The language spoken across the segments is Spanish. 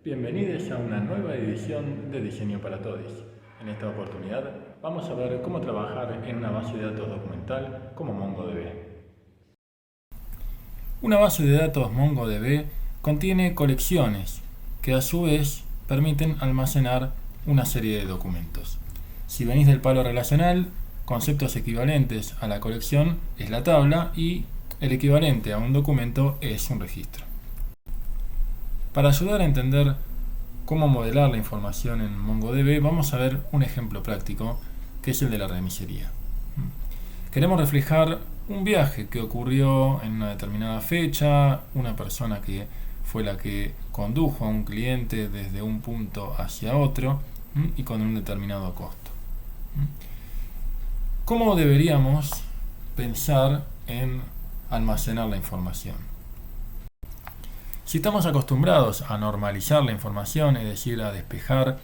Bienvenidos a una nueva edición de Diseño para Todos. En esta oportunidad vamos a ver cómo trabajar en una base de datos documental como MongoDB. Una base de datos MongoDB contiene colecciones que a su vez permiten almacenar una serie de documentos. Si venís del palo relacional, conceptos equivalentes a la colección es la tabla y el equivalente a un documento es un registro. Para ayudar a entender cómo modelar la información en MongoDB, vamos a ver un ejemplo práctico, que es el de la remisería. Queremos reflejar un viaje que ocurrió en una determinada fecha, una persona que fue la que condujo a un cliente desde un punto hacia otro y con un determinado costo. ¿Cómo deberíamos pensar en almacenar la información? Si estamos acostumbrados a normalizar la información, es decir, a despejar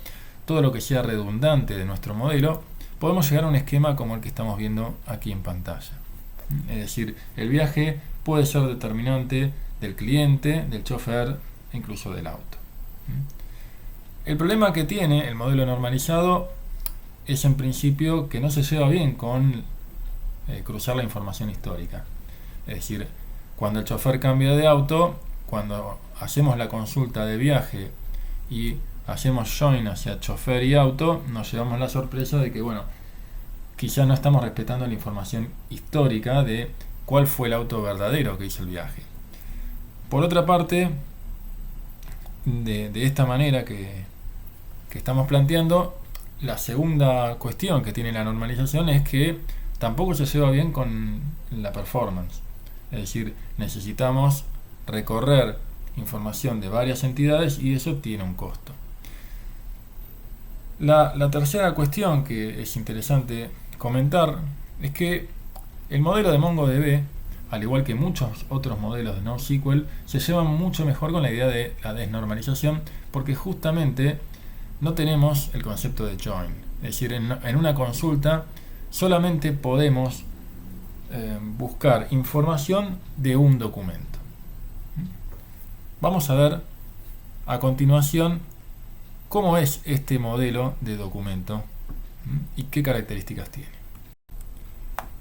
todo lo que sea redundante de nuestro modelo, podemos llegar a un esquema como el que estamos viendo aquí en pantalla. Es decir, el viaje puede ser determinante del cliente, del chofer e incluso del auto. El problema que tiene el modelo normalizado es en principio que no se lleva bien con cruzar la información histórica. Es decir, cuando el chofer cambia de auto, cuando hacemos la consulta de viaje y hacemos join hacia chofer y auto, nos llevamos la sorpresa de que, quizás no estamos respetando la información histórica de cuál fue el auto verdadero que hizo el viaje. Por otra parte, de esta manera que estamos planteando, la segunda cuestión que tiene la normalización es que tampoco se lleva bien con la performance. Es decir, necesitamos recorrer información de varias entidades y eso tiene un costo. La tercera cuestión que es interesante comentar es que el modelo de MongoDB, al igual que muchos otros modelos de NoSQL, se llevan mucho mejor con la idea de la desnormalización porque justamente no tenemos el concepto de join. Es decir, en una consulta solamente podemos buscar información de un documento. Vamos a ver a continuación cómo es este modelo de documento y qué características tiene.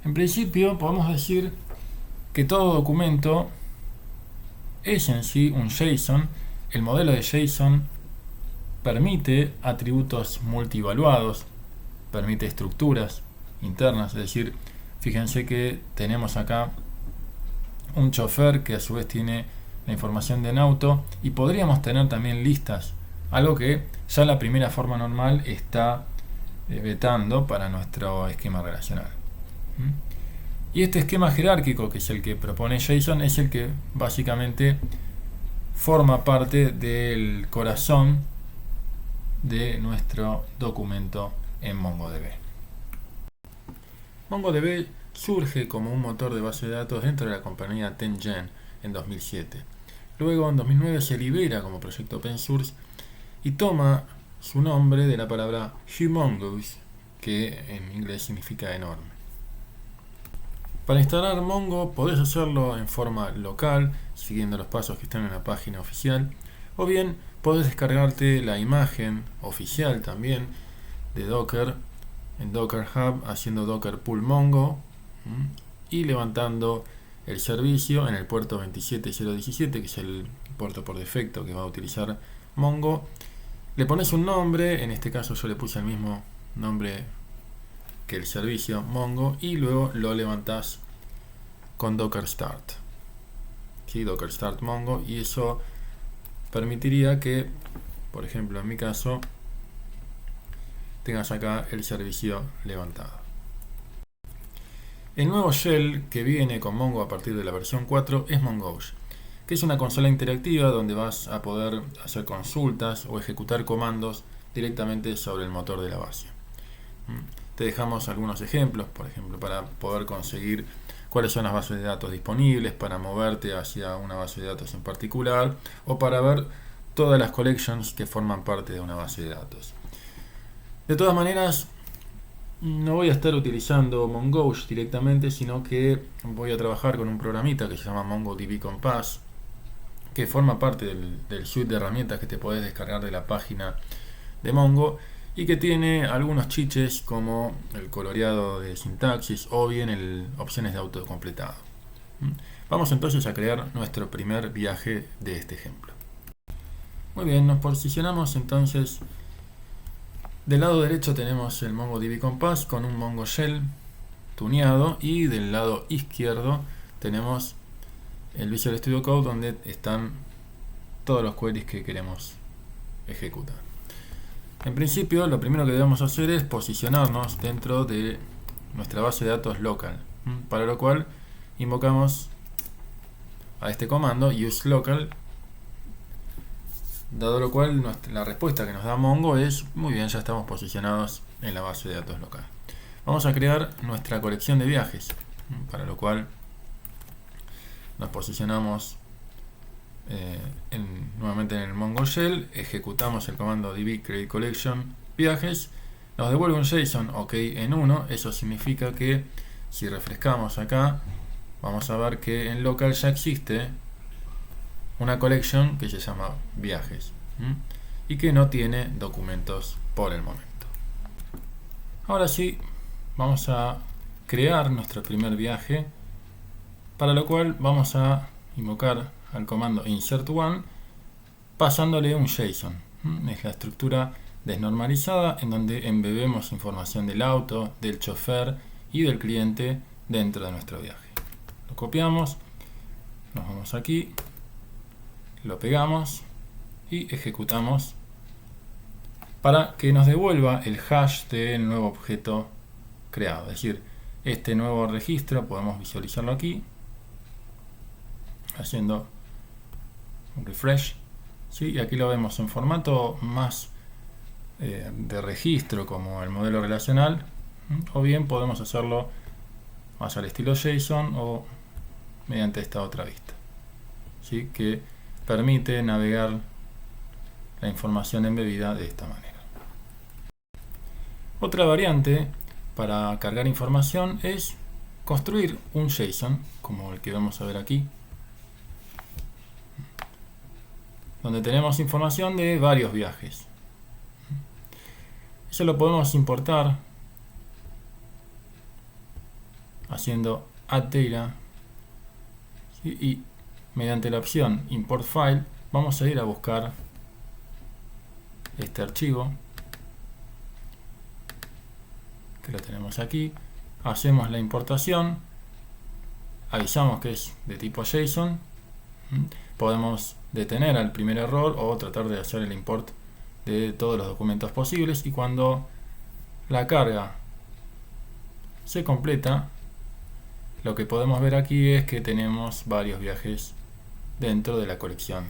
En principio podemos decir que todo documento es en sí un JSON. El modelo de JSON permite atributos multivaluados, permite estructuras internas, es decir, fíjense que tenemos acá un chofer que a su vez tiene la información de un auto y podríamos tener también listas, algo que ya la primera forma normal está vetando para nuestro esquema relacional. Y este esquema jerárquico, que es el que propone JSON, es el que básicamente forma parte del corazón de nuestro documento en MongoDB. MongoDB surge como un motor de base de datos dentro de la compañía Tengen en 2007. Luego, en 2009, se libera como proyecto open source y toma su nombre de la palabra humongous, que en inglés significa enorme. Para instalar Mongo podés hacerlo en forma local, siguiendo los pasos que están en la página oficial, o bien podés descargarte la imagen oficial también de Docker en Docker Hub, haciendo Docker pull Mongo y levantando el servicio en el puerto 27017, que es el puerto por defecto que va a utilizar Mongo. Le pones un nombre, en este caso yo le puse el mismo nombre que el servicio Mongo, y luego lo levantás con Docker Start. ¿Sí? Docker Start Mongo, y eso permitiría que, por ejemplo, en mi caso, tengas acá el servicio levantado. El nuevo shell que viene con Mongo a partir de la versión 4 es Mongoose, que es una consola interactiva donde vas a poder hacer consultas o ejecutar comandos directamente sobre el motor de la base. Te dejamos algunos ejemplos, por ejemplo, para poder conseguir cuáles son las bases de datos disponibles, para moverte hacia una base de datos en particular o para ver todas las collections que forman parte de una base de datos. De todas maneras, no voy a estar utilizando Mongoose directamente, sino que voy a trabajar con un programita que se llama MongoDB Compass, que forma parte del suite de herramientas que te podés descargar de la página de Mongo y que tiene algunos chiches como el coloreado de sintaxis o bien opciones de autocompletado. Vamos entonces a crear nuestro primer viaje de este ejemplo. Muy bien, nos posicionamos entonces. Del lado derecho tenemos el MongoDB Compass con un Mongo Shell tuneado, y del lado izquierdo tenemos el Visual Studio Code donde están todos los queries que queremos ejecutar. En principio, lo primero que debemos hacer es posicionarnos dentro de nuestra base de datos local, para lo cual invocamos a este comando useLocal, dado lo cual la respuesta que nos da Mongo es: muy bien, ya estamos posicionados en la base de datos local. Vamos a crear nuestra colección de viajes, para lo cual nos posicionamos nuevamente en el Mongo Shell, ejecutamos el comando db create collection viajes, nos devuelve un JSON OK en 1. Eso significa que si refrescamos acá, vamos a ver que en local ya existe una collection que se llama viajes y que no tiene documentos por el momento. Ahora sí, vamos a crear nuestro primer viaje, para lo cual vamos a invocar al comando insert1 pasándole un JSON. Es la estructura desnormalizada en donde embebemos información del auto, del chofer y del cliente dentro de nuestro viaje. Lo copiamos, nos vamos aquí, lo pegamos y ejecutamos para que nos devuelva el hash del nuevo objeto creado. Es decir, este nuevo registro podemos visualizarlo aquí haciendo un refresh, ¿sí? Y aquí lo vemos en formato más de registro, como el modelo relacional, o bien podemos hacerlo más al estilo JSON o mediante esta otra vista, ¿sí? Que permite navegar la información embebida de esta manera. Otra variante para cargar información es construir un JSON, como el que vamos a ver aquí, donde tenemos información de varios viajes. Eso lo podemos importar haciendo add data, ¿sí? Y mediante la opción import file vamos a ir a buscar este archivo, que lo tenemos aquí, hacemos la importación, avisamos que es de tipo JSON, podemos detener al primer error o tratar de hacer el import de todos los documentos posibles, y cuando la carga se completa, lo que podemos ver aquí es que tenemos varios viajes dentro de la colección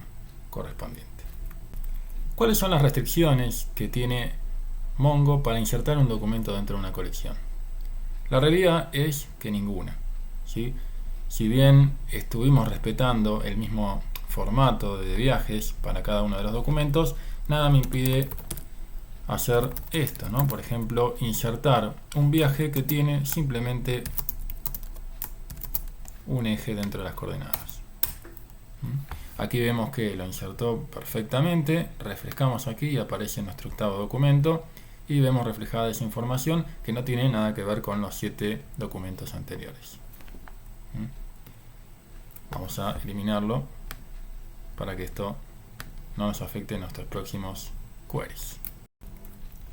correspondiente. ¿Cuáles son las restricciones que tiene Mongo para insertar un documento dentro de una colección? La realidad es que ninguna, ¿sí? Si bien estuvimos respetando el mismo formato de viajes para cada uno de los documentos, nada me impide hacer esto, ¿no? Por ejemplo, insertar un viaje que tiene simplemente un eje dentro de las coordenadas. Aquí vemos que lo insertó perfectamente, refrescamos aquí y aparece nuestro octavo documento y vemos reflejada esa información que no tiene nada que ver con los 7 documentos anteriores. Vamos a eliminarlo para que esto no nos afecte en nuestros próximos queries.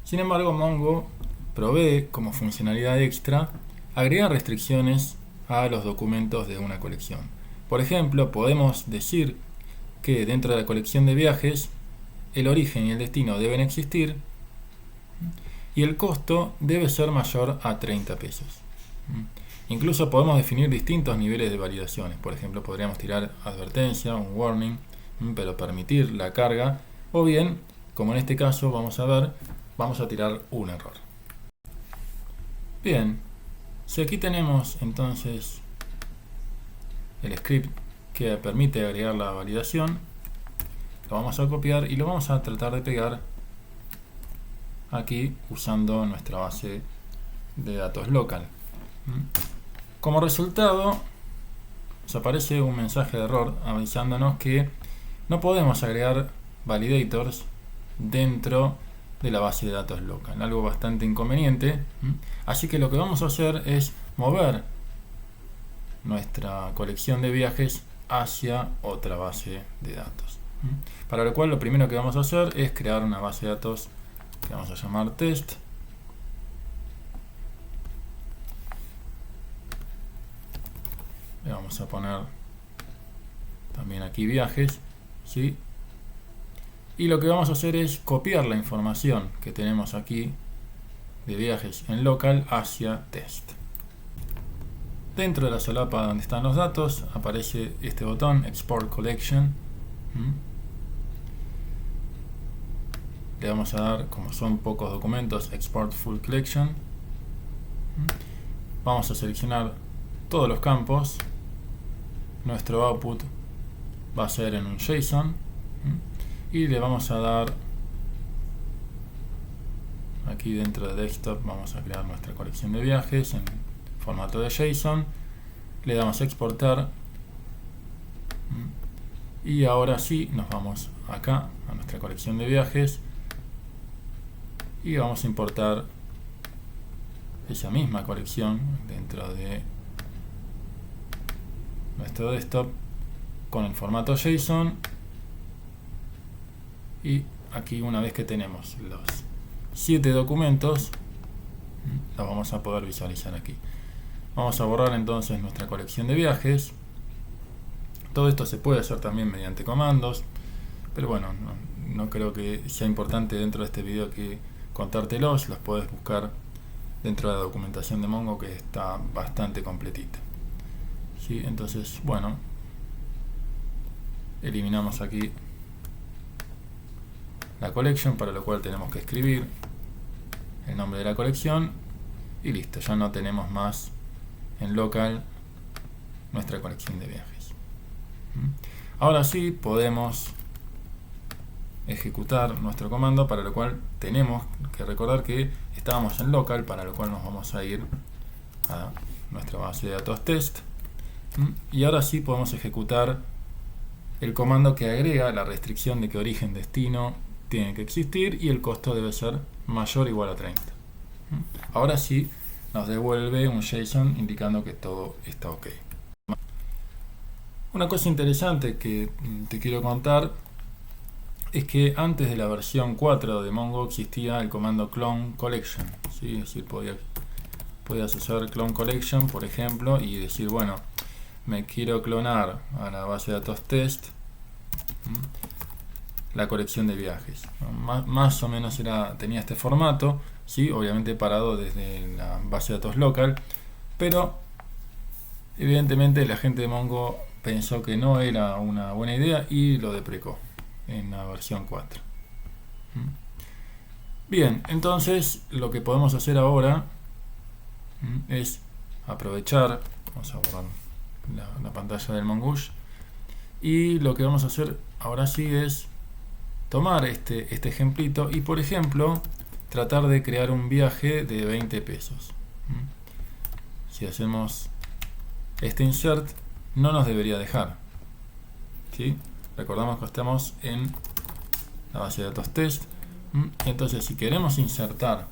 Sin embargo, Mongo provee como funcionalidad extra agregar restricciones a los documentos de una colección. Por ejemplo, podemos decir que dentro de la colección de viajes el origen y el destino deben existir y el costo debe ser mayor a 30 pesos. Incluso podemos definir distintos niveles de validaciones. Por ejemplo, podríamos tirar advertencia, un warning, pero permitir la carga, o bien, como en este caso vamos a ver, vamos a tirar un error. Bien, si aquí tenemos entonces el script que permite agregar la validación, lo vamos a copiar y lo vamos a tratar de pegar aquí usando nuestra base de datos local. Como resultado, nos aparece un mensaje de error avisándonos que no podemos agregar validators dentro de la base de datos local, algo bastante inconveniente. Así que lo que vamos a hacer es mover nuestra colección de viajes hacia otra base de datos. Para lo cual lo primero que vamos a hacer es crear una base de datos que vamos a llamar test. Le vamos a poner también aquí viajes, ¿sí? Y lo que vamos a hacer es copiar la información que tenemos aquí de viajes en local hacia test. Dentro de la solapa donde están los datos aparece este botón Export Collection. Le vamos a dar, como son pocos documentos, Export Full Collection. Vamos a seleccionar todos los campos. Nuestro output va a ser en un JSON. Y le vamos a dar, aquí dentro de Desktop vamos a crear nuestra colección de viajes en formato de JSON. Le damos a exportar. Y ahora sí, nos vamos acá a nuestra colección de viajes. Y vamos a importar esa misma colección dentro de nuestro desktop con el formato JSON. Y aquí, una vez que tenemos los 7 documentos, los vamos a poder visualizar aquí. Vamos a borrar entonces nuestra colección de viajes. Todo esto se puede hacer también mediante comandos, pero bueno, no creo que sea importante dentro de este video que contártelos. Los puedes buscar dentro de la documentación de Mongo, que está bastante completita. ¿Sí? Entonces, bueno, eliminamos aquí la collection, para lo cual tenemos que escribir el nombre de la colección y listo, ya no tenemos más en local nuestra colección de viajes. Ahora sí podemos ejecutar nuestro comando, para lo cual tenemos que recordar que estábamos en local, para lo cual nos vamos a ir a nuestra base de datos test. Y ahora sí podemos ejecutar el comando que agrega la restricción de que origen destino tiene que existir y el costo debe ser mayor o igual a 30. Ahora sí nos devuelve un JSON indicando que todo está ok. Una cosa interesante que te quiero contar es que antes de la versión 4 de Mongo existía el comando clone collection, ¿sí? Es decir, podías hacer clone collection, por ejemplo, y decir, bueno, me quiero clonar a la base de datos test la colección de viajes. Más o menos tenía este formato, ¿sí? Obviamente parado desde la base de datos local, pero evidentemente la gente de Mongo pensó que no era una buena idea y lo deprecó en la versión 4. Bien, entonces lo que podemos hacer ahora es aprovechar, vamos a borrar la pantalla del Mongoose, y lo que vamos a hacer ahora sí es tomar este ejemplito y, por ejemplo, tratar de crear un viaje de 20 pesos. Si hacemos este insert, no nos debería dejar, ¿sí? Recordamos que estamos en la base de datos test. Entonces, si queremos insertar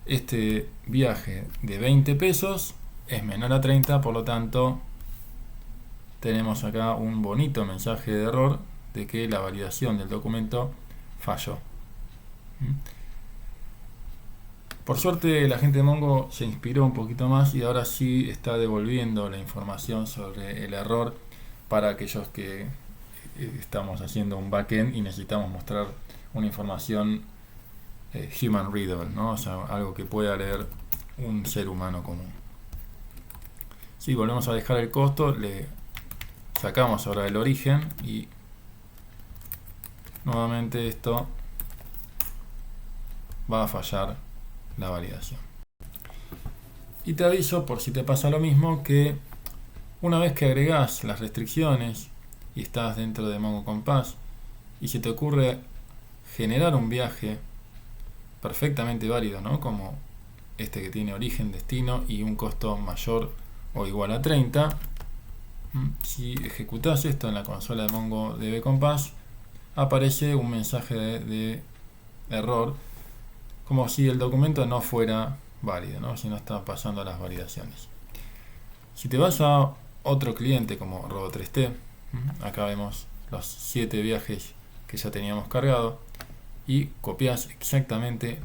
este viaje de 20 pesos, es menor a 30, por lo tanto tenemos acá un bonito mensaje de error de que la validación del documento falló. Por suerte la gente de Mongo se inspiró un poquito más y ahora sí está devolviendo la información sobre el error para aquellos que estamos haciendo un backend y necesitamos mostrar una información human readable, ¿no? O sea, algo que pueda leer un ser humano común. Si volvemos a dejar el costo, le sacamos ahora el origen y nuevamente esto va a fallar la validación. Y te aviso, por si te pasa lo mismo, que una vez que agregás las restricciones y estás dentro de Mongo Compass y se te ocurre generar un viaje perfectamente válido, ¿no? Como este que tiene origen, destino y un costo mayor o igual a 30, Si ejecutas esto en la consola de MongoDB Compass, aparece un mensaje de error, como si el documento no fuera válido, ¿no? Si no está pasando las validaciones. Si te vas a otro cliente como Robo3T, acá vemos los 7 viajes que ya teníamos cargado, y copias exactamente,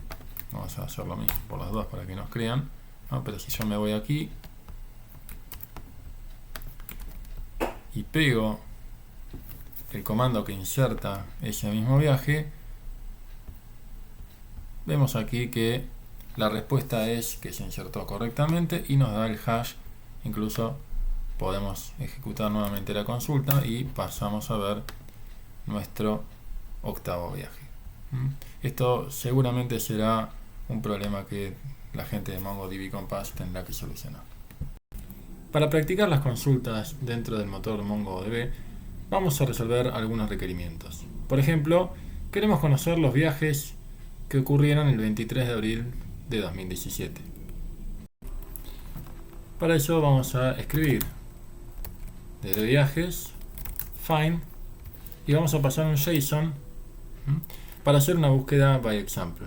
vamos a hacer lo mismo por los dos para que nos crean, ¿no? Pero si yo me voy aquí y pego el comando que inserta ese mismo viaje, vemos aquí que la respuesta es que se insertó correctamente y nos da el hash. Incluso podemos ejecutar nuevamente la consulta y pasamos a ver nuestro octavo viaje. Esto seguramente será un problema que la gente de MongoDB Compass tendrá que solucionar. Para practicar las consultas dentro del motor MongoDB, vamos a resolver algunos requerimientos. Por ejemplo, queremos conocer los viajes que ocurrieron el 23 de abril de 2017. Para eso vamos a escribir de viajes find y vamos a pasar un JSON para hacer una búsqueda by example,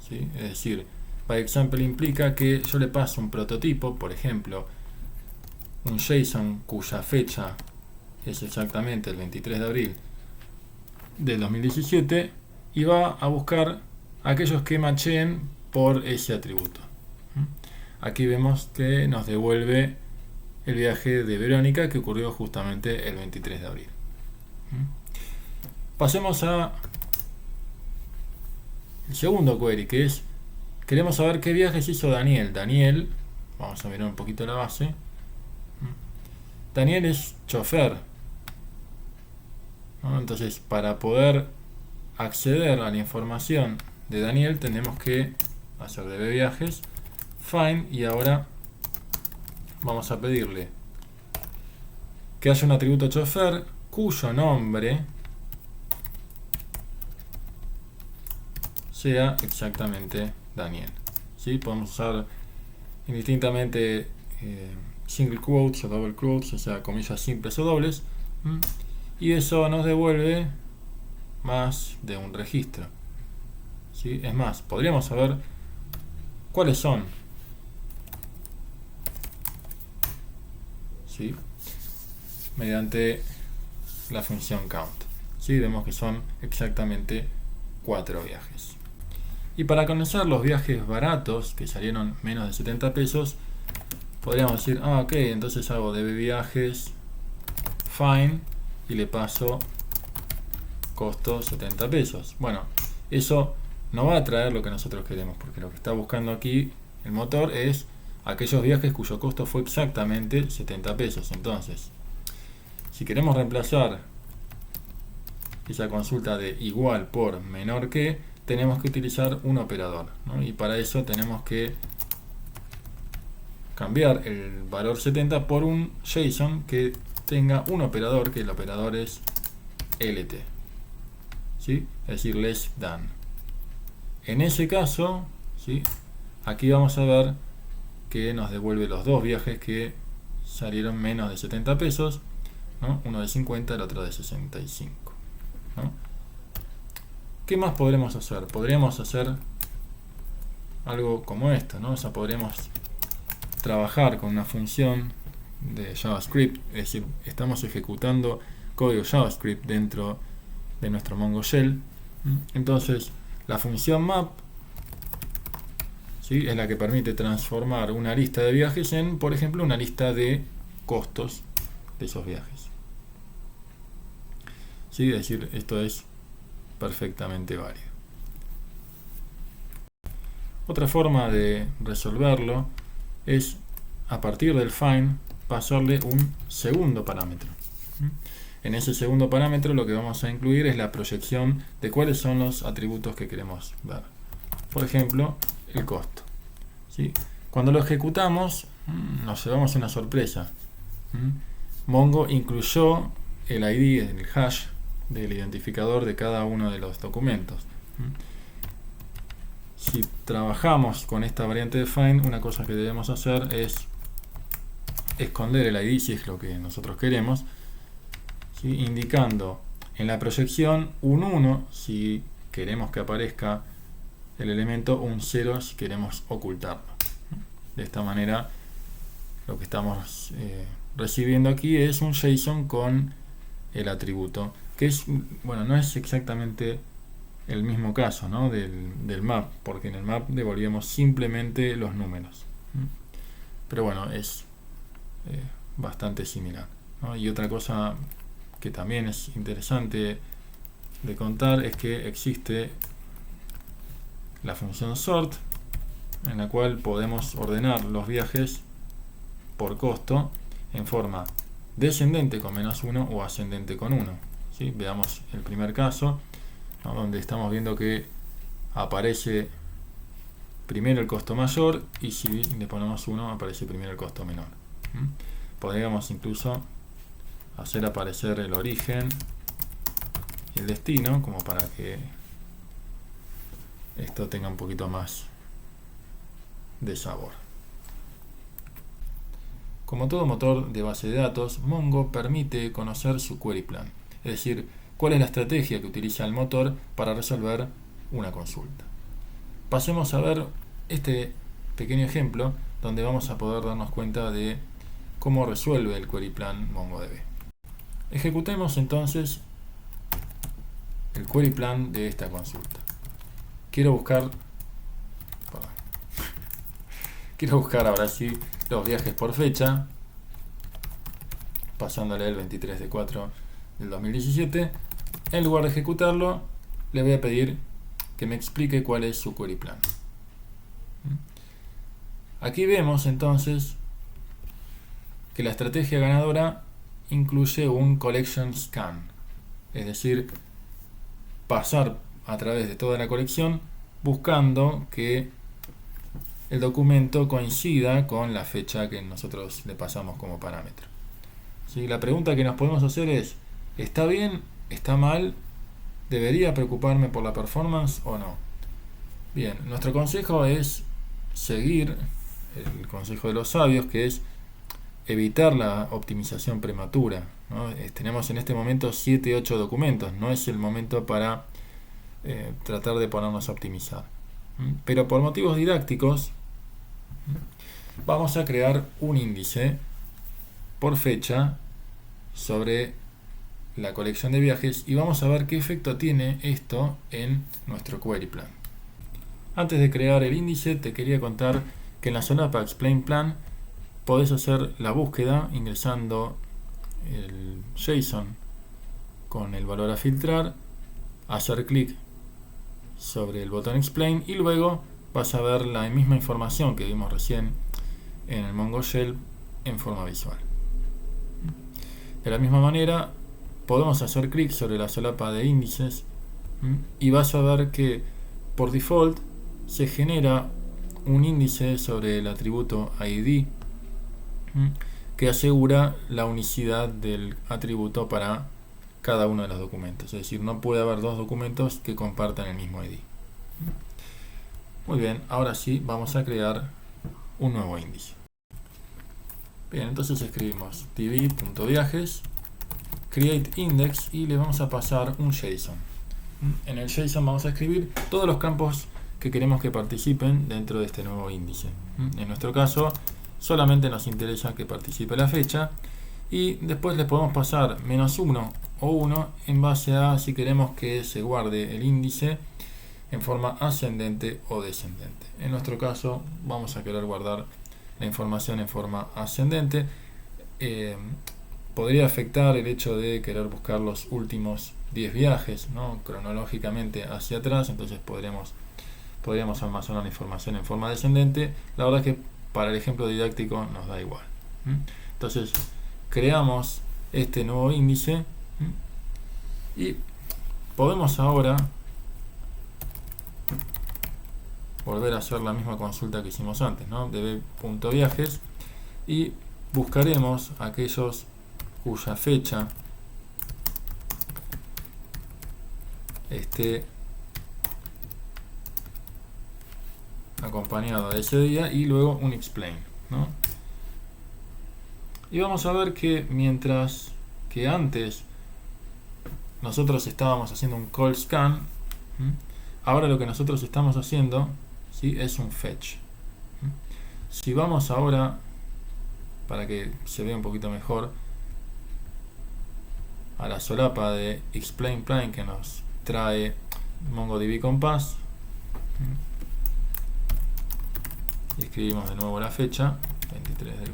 ¿sí? Es decir, by example implica que yo le paso un prototipo, por ejemplo, un JSON cuya fecha es exactamente el 23 de abril del 2017 y va a buscar aquellos que macheen por ese atributo. Aquí vemos que nos devuelve el viaje de Verónica que ocurrió justamente el 23 de abril. Pasemos a el segundo query, que es, queremos saber qué viajes hizo Daniel. Daniel, vamos a mirar un poquito la base. Daniel es chofer, ¿no? Entonces, para poder acceder a la información de Daniel, tenemos que hacer db viajes find y ahora vamos a pedirle que haya un atributo chofer cuyo nombre sea exactamente Daniel, ¿sí? Podemos usar indistintamente single quotes o double quotes, o sea, comillas simples o dobles, y eso nos devuelve más de un registro, ¿sí? Es más, podríamos saber cuáles son, ¿sí? Mediante la función count, ¿sí? Vemos que son exactamente 4 viajes. Y para conocer los viajes baratos que salieron menos de 70 pesos, podríamos decir, ok, entonces hago db viajes find y le paso costo 70 pesos. Bueno, eso no va a traer lo que nosotros queremos, porque lo que está buscando aquí el motor es aquellos viajes cuyo costo fue exactamente 70 pesos. Entonces, si queremos reemplazar esa consulta de igual por menor que, tenemos que utilizar un operador, ¿no? Y para eso tenemos que cambiar el valor 70 por un JSON que tenga un operador, que el operador es lt, ¿sí? Es decir, less than. En ese caso, ¿sí? Aquí vamos a ver que nos devuelve los dos viajes que salieron menos de 70 pesos, ¿no? Uno de 50, el otro de 65, ¿no? ¿Qué más podremos hacer? Podríamos hacer algo como esto, ¿no? O sea, podríamos trabajar con una función de JavaScript, es decir, estamos ejecutando código JavaScript dentro de nuestro Mongo Shell. Entonces, la función map, ¿sí? Es la que permite transformar una lista de viajes en, por ejemplo, una lista de costos de esos viajes, ¿sí? Es decir, esto es perfectamente válido. Otra forma de resolverlo es, a partir del find, pasarle un segundo parámetro. En ese segundo parámetro lo que vamos a incluir es la proyección de cuáles son los atributos que queremos ver. Por ejemplo, el costo, ¿sí? Cuando lo ejecutamos, nos llevamos una sorpresa. Mongo incluyó el ID, el hash del identificador de cada uno de los documentos. Si trabajamos con esta variante de find, una cosa que debemos hacer es esconder el ID si es lo que nosotros queremos, ¿sí? Indicando en la proyección un 1 si queremos que aparezca el elemento, un 0 si queremos ocultarlo. De esta manera lo que estamos recibiendo aquí es un JSON con el atributo, que es, bueno, no es exactamente el mismo caso, ¿no?, del map, porque en el map devolvíamos simplemente los números. Pero bueno, es bastante similar, ¿no? Y otra cosa que también es interesante de contar es que existe la función sort, en la cual podemos ordenar los viajes por costo en forma descendente con -1 o ascendente con 1. ¿Sí? Veamos el primer caso, ¿no?, donde estamos viendo que aparece primero el costo mayor y si le ponemos 1 aparece primero el costo menor. Podríamos incluso hacer aparecer el origen y el destino como para que esto tenga un poquito más de sabor. Como todo motor de base de datos, Mongo permite conocer su query plan, es decir, cuál es la estrategia que utiliza el motor para resolver una consulta. Pasemos a ver este pequeño ejemplo donde vamos a poder darnos cuenta de cómo resuelve el query plan MongoDB. Ejecutemos entonces el query plan de esta consulta. Quiero buscar ahora sí los viajes por fecha, pasándole el 23/4 del 2017. En lugar de ejecutarlo, le voy a pedir que me explique cuál es su query plan. Aquí vemos entonces que la estrategia ganadora incluye un collection scan, es decir, pasar a través de toda la colección buscando que el documento coincida con la fecha que nosotros le pasamos como parámetro. ¿Sí? La pregunta que nos podemos hacer es: ¿está bien? ¿Está mal? ¿Debería preocuparme por la performance o no? Bien, nuestro consejo es seguir el consejo de los sabios, que es evitar la optimización prematura, ¿no? Tenemos en este momento 7-8 documentos, no es el momento para tratar de ponernos a optimizar. Pero por motivos didácticos vamos a crear un índice por fecha sobre la colección de viajes y vamos a ver qué efecto tiene esto en nuestro query plan. Antes de crear el índice, te quería contar que en la solapa Explain Plan podés hacer la búsqueda ingresando el JSON con el valor a filtrar, hacer clic sobre el botón Explain y luego vas a ver la misma información que vimos recién en el Mongo Shell en forma visual. De la misma manera podemos hacer clic sobre la solapa de índices y vas a ver que por default se genera un índice sobre el atributo ID que asegura la unicidad del atributo para cada uno de los documentos, es decir, no puede haber dos documentos que compartan el mismo ID. Muy bien, ahora sí vamos a crear un nuevo índice. Bien, entonces escribimos tv.viajes, create index y le vamos a pasar un JSON. En el JSON vamos a escribir todos los campos que queremos que participen dentro de este nuevo índice. En nuestro caso solamente nos interesa que participe la fecha y después le podemos pasar -1 o 1 en base a si queremos que se guarde el índice en forma ascendente o descendente. En nuestro caso vamos a querer guardar la información en forma ascendente. Podría afectar el hecho de querer buscar los últimos 10 viajes, ¿no?, cronológicamente hacia atrás, entonces podríamos almacenar la información en forma descendente. La verdad es que para el ejemplo didáctico nos da igual. Entonces creamos este nuevo índice y podemos ahora volver a hacer la misma consulta que hicimos antes, ¿no?, db.viajes, y buscaremos aquellos cuya fecha esté acompañado de ese día y luego un explain, ¿no? Y vamos a ver que mientras que antes nosotros estábamos haciendo un call scan, ahora lo que nosotros estamos haciendo, ¿sí?, es un fetch. Si vamos ahora, para que se vea un poquito mejor, a la solapa de explain plain que nos trae MongoDB Compass, y escribimos de nuevo la fecha,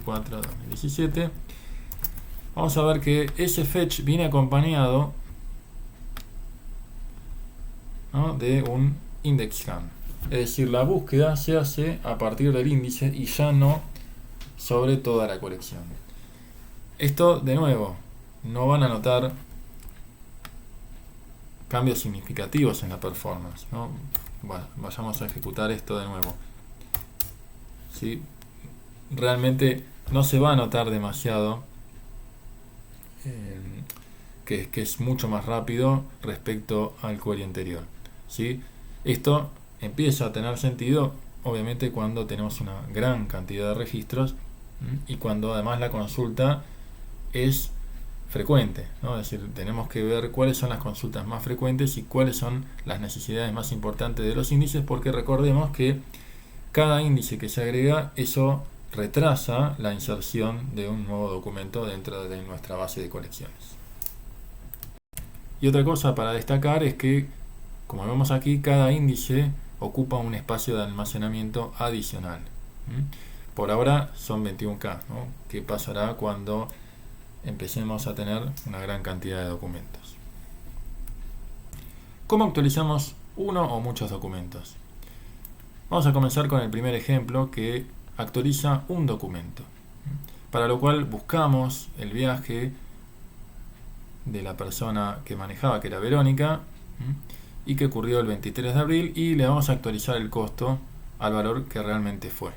23/4/2017, vamos a ver que ese fetch viene acompañado, ¿no?, de un index scan. Es decir, la búsqueda se hace a partir del índice y ya no sobre toda la colección. Esto, de nuevo, no van a notar cambios significativos en la performance, ¿no? Bueno, vayamos a ejecutar esto de nuevo. ¿Sí? Realmente no se va a notar demasiado, que es mucho más rápido respecto al query anterior. ¿Sí? Esto empieza a tener sentido, obviamente, cuando tenemos una gran cantidad de registros y cuando además la consulta es frecuente, ¿no? Es decir, tenemos que ver cuáles son las consultas más frecuentes y cuáles son las necesidades más importantes de los índices, porque recordemos que cada índice que se agrega, eso retrasa la inserción de un nuevo documento dentro de nuestra base de colecciones. Y otra cosa para destacar es que, como vemos aquí, cada índice ocupa un espacio de almacenamiento adicional. Por ahora son 21K, ¿no? ¿Qué pasará cuando empecemos a tener una gran cantidad de documentos? ¿Cómo actualizamos uno o muchos documentos? Vamos a comenzar con el primer ejemplo, que actualiza un documento, para lo cual buscamos el viaje de la persona que manejaba, que era Verónica, y que ocurrió el 23 de abril, y le vamos a actualizar el costo al valor que realmente fue.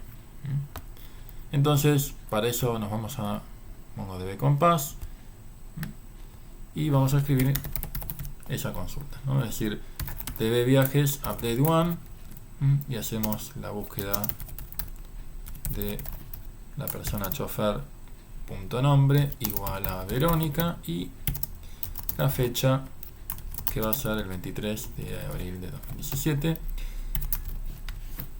Entonces, para eso nos vamos a MongoDB Compass y vamos a escribir esa consulta, ¿no? Es decir, db viajes update one, y hacemos la búsqueda de la persona chofer.nombre igual a Verónica y la fecha, que va a ser el 23 de abril de 2017.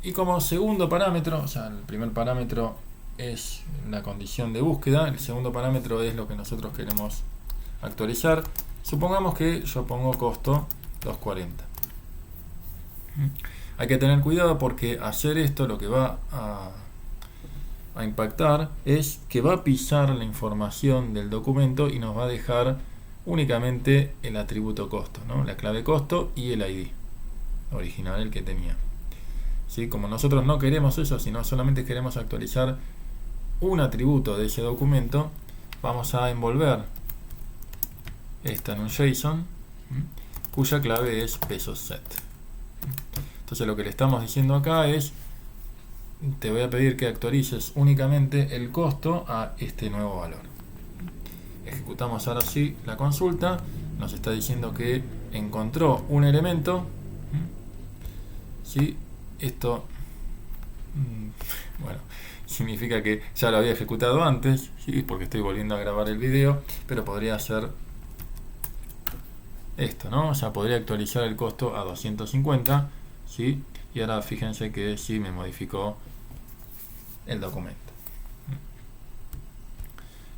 Y como segundo parámetro, o sea, el primer parámetro es la condición de búsqueda, el segundo parámetro es lo que nosotros queremos actualizar. Supongamos que yo pongo costo 2.40. Hay que tener cuidado porque hacer esto lo que va a impactar es que va a pisar la información del documento y nos va a dejar únicamente el atributo costo, ¿no?, la clave costo y el ID original, el que tenía. ¿Sí? Como nosotros no queremos eso, sino solamente queremos actualizar un atributo de ese documento, vamos a envolver esta en un JSON, cuya clave es pesos set. Entonces lo que le estamos diciendo acá es: te voy a pedir que actualices únicamente el costo a este nuevo valor. Ejecutamos ahora sí la consulta, nos está diciendo que encontró un elemento. ¿Sí? Esto, bueno, significa que ya lo había ejecutado antes, ¿sí?, porque estoy volviendo a grabar el video, pero podría hacer esto, ¿no? O sea, podría actualizar el costo a 250, ¿sí? Y ahora fíjense que sí me modificó el documento.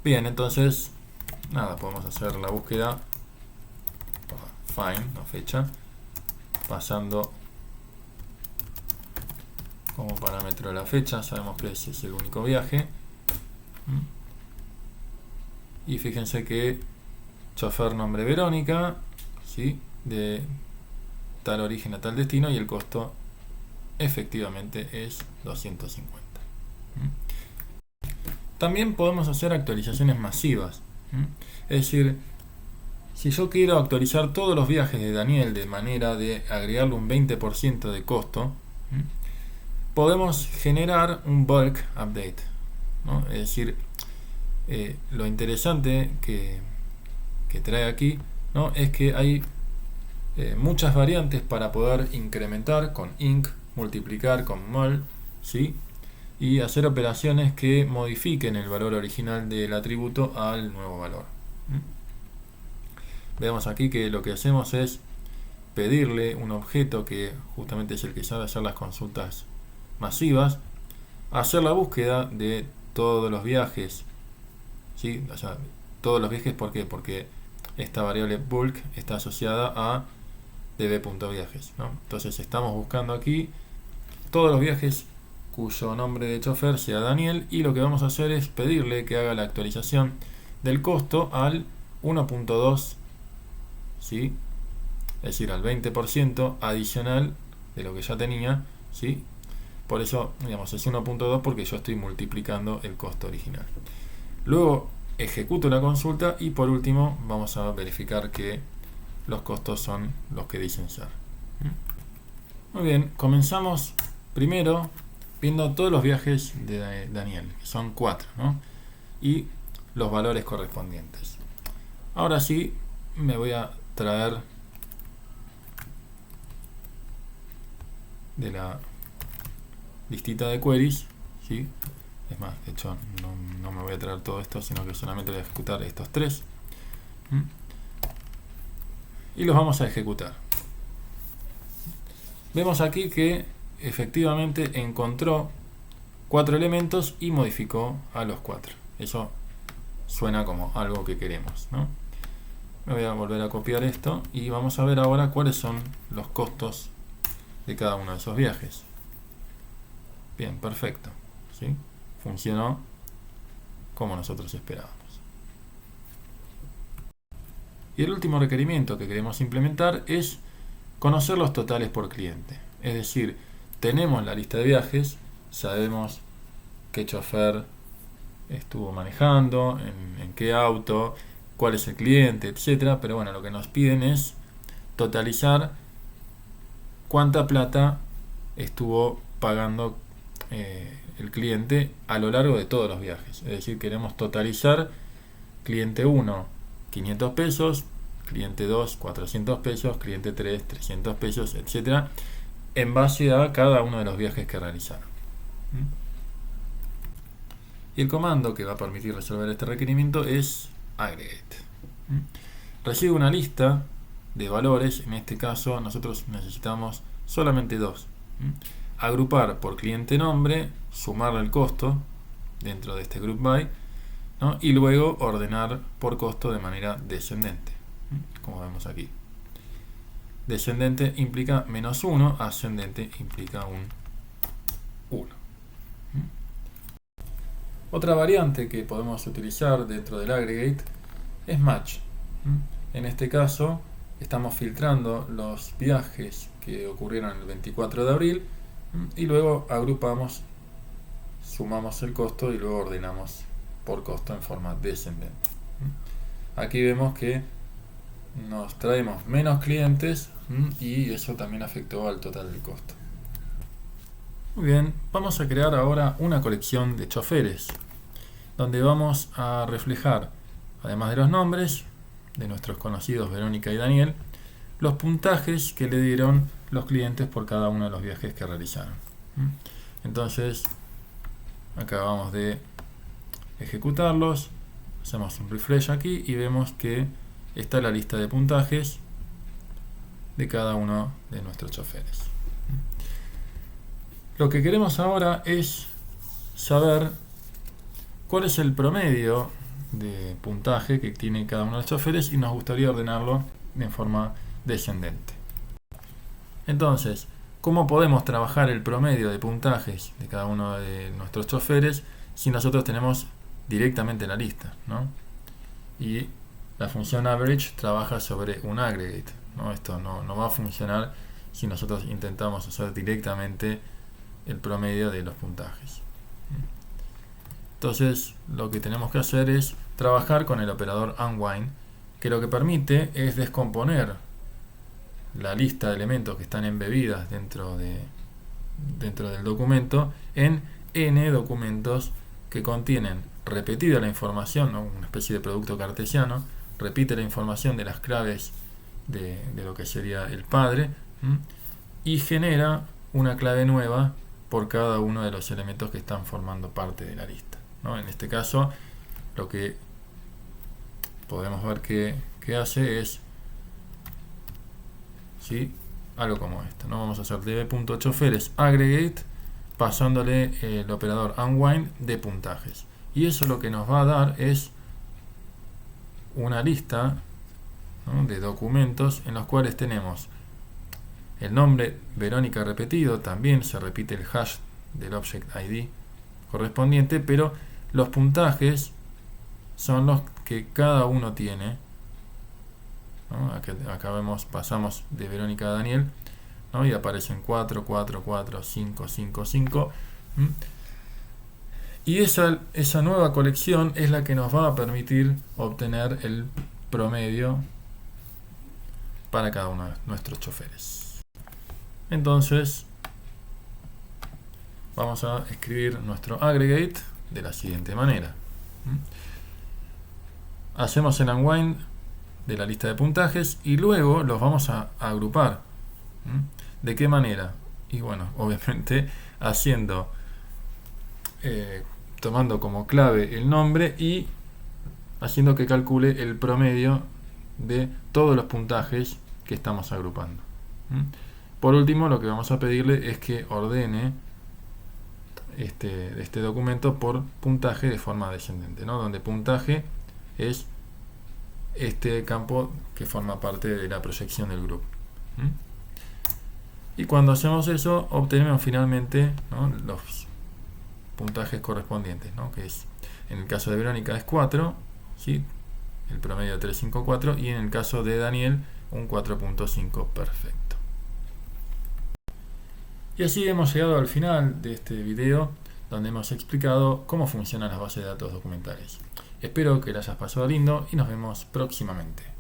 Bien, entonces, nada, podemos hacer la búsqueda find, no fecha, pasando como parámetro la fecha. Sabemos que ese es el único viaje. Y fíjense que chofer nombre Verónica, ¿sí?, de tal origen a tal destino, y el costo efectivamente es 250. También podemos hacer actualizaciones masivas. Es decir, si yo quiero actualizar todos los viajes de Daniel de manera de agregarle un 20% de costo, podemos generar un bulk update, ¿no? Es decir, lo interesante que trae aquí, ¿no?, es que hay muchas variantes para poder incrementar con inc, multiplicar con mul, ¿sí?, y hacer operaciones que modifiquen el valor original del atributo al nuevo valor. Veamos aquí que lo que hacemos es pedirle un objeto que justamente es el que sabe hacer las consultas masivas, hacer la búsqueda de todos los viajes, ¿sí? O sea, todos los viajes, ¿por qué? Porque esta variable bulk está asociada a db.viajes, ¿no? Entonces estamos buscando aquí todos los viajes cuyo nombre de chofer sea Daniel, y lo que vamos a hacer es pedirle que haga la actualización del costo al 1.2, ¿sí? Es decir, al 20% adicional de lo que ya tenía, ¿sí? Por eso, digamos, es 1.2 porque yo estoy multiplicando el costo original. Luego ejecuto la consulta y por último vamos a verificar que los costos son los que dicen ser. Muy bien, comenzamos primero viendo todos los viajes de Daniel, que son 4, ¿no? Y los valores correspondientes. Ahora sí, me voy a traer de la listita de queries, ¿sí? Es más, de hecho no me voy a traer todo esto, sino que solamente voy a ejecutar estos 3 y los vamos a ejecutar. Vemos aquí que efectivamente encontró 4 elementos y modificó a los 4. Eso suena como algo que queremos, ¿no? Me voy a volver a copiar esto y vamos a ver ahora cuáles son los costos de cada uno de esos viajes. Bien, perfecto, ¿sí? Funcionó como nosotros esperábamos. Y el último requerimiento que queremos implementar es conocer los totales por cliente. Es decir, tenemos la lista de viajes, sabemos qué chofer estuvo manejando, en qué auto, cuál es el cliente, etcétera. Pero bueno, lo que nos piden es totalizar cuánta plata estuvo pagando el cliente a lo largo de todos los viajes. Es decir, queremos totalizar cliente 1 500 pesos, cliente 2 400 pesos, cliente 3 300 pesos, etcétera, en base a cada uno de los viajes que realizaron. Y el comando que va a permitir resolver este requerimiento es aggregate. Recibe una lista de valores. En este caso nosotros necesitamos solamente 2. Agrupar por cliente nombre, sumarle el costo dentro de este group by, ¿no? Y luego ordenar por costo de manera descendente, como vemos aquí. Descendente implica -1, ascendente implica un 1. Otra variante que podemos utilizar dentro del aggregate es match. En este caso estamos filtrando los viajes que ocurrieron el 24 de abril y luego agrupamos, sumamos el costo y luego ordenamos por costo en forma descendente. Aquí vemos que nos traemos menos clientes y eso también afectó al total del costo. Muy bien, vamos a crear ahora una colección de choferes donde vamos a reflejar, además de los nombres de nuestros conocidos Verónica y Daniel, los puntajes que le dieron los clientes por cada uno de los viajes que realizaron. Entonces acabamos de ejecutarlos, hacemos un refresh aquí y vemos que está la lista de puntajes de cada uno de nuestros choferes. Lo que queremos ahora es saber cuál es el promedio de puntaje que tiene cada uno de los choferes y nos gustaría ordenarlo de forma descendente. Entonces, ¿cómo podemos trabajar el promedio de puntajes de cada uno de nuestros choferes si nosotros tenemos directamente la lista, ¿no? Y la función average trabaja sobre un aggregate, ¿no? Esto no va a funcionar si nosotros intentamos hacer directamente el promedio de los puntajes. Entonces lo que tenemos que hacer es trabajar con el operador unwind, que lo que permite es descomponer la lista de elementos que están embebidas dentro del documento en n documentos que contienen repetida la información, ¿no? Una especie de producto cartesiano, repite la información de las claves de lo que sería el padre y genera una clave nueva por cada uno de los elementos que están formando parte de la lista, ¿no? En este caso, lo que podemos ver que hace es, ¿sí?, algo como esto, ¿no? Vamos a hacer db.choferes aggregate pasándole el operador unwind de puntajes, y eso lo que nos va a dar es una lista, ¿no?, de documentos en los cuales tenemos el nombre Verónica repetido, también se repite el hash del object ID correspondiente, pero los puntajes son los que cada uno tiene, ¿no? Acá vemos, pasamos de Verónica a Daniel, ¿no? Y aparecen 4, 4, 4, 5, 5, 5. Y esa nueva colección es la que nos va a permitir obtener el promedio para cada uno de nuestros choferes. Entonces, vamos a escribir nuestro aggregate de la siguiente manera. Hacemos el unwind de la lista de puntajes y luego los vamos a agrupar. ¿De qué manera? Y bueno, obviamente haciendo, tomando como clave el nombre y haciendo que calcule el promedio de todos los puntajes que estamos agrupando. Por último, lo que vamos a pedirle es que ordene este documento por puntaje de forma descendente, ¿no? Donde puntaje es este campo que forma parte de la proyección del grupo. Y cuando hacemos eso, obtenemos finalmente, ¿no?, los puntajes correspondientes, ¿no?, que es, en el caso de Verónica es 4, ¿sí?, el promedio de 354, y en el caso de Daniel un 4.5 perfecto. Y así hemos llegado al final de este video, donde hemos explicado cómo funcionan las bases de datos documentales. Espero que lo hayas pasado lindo y nos vemos próximamente.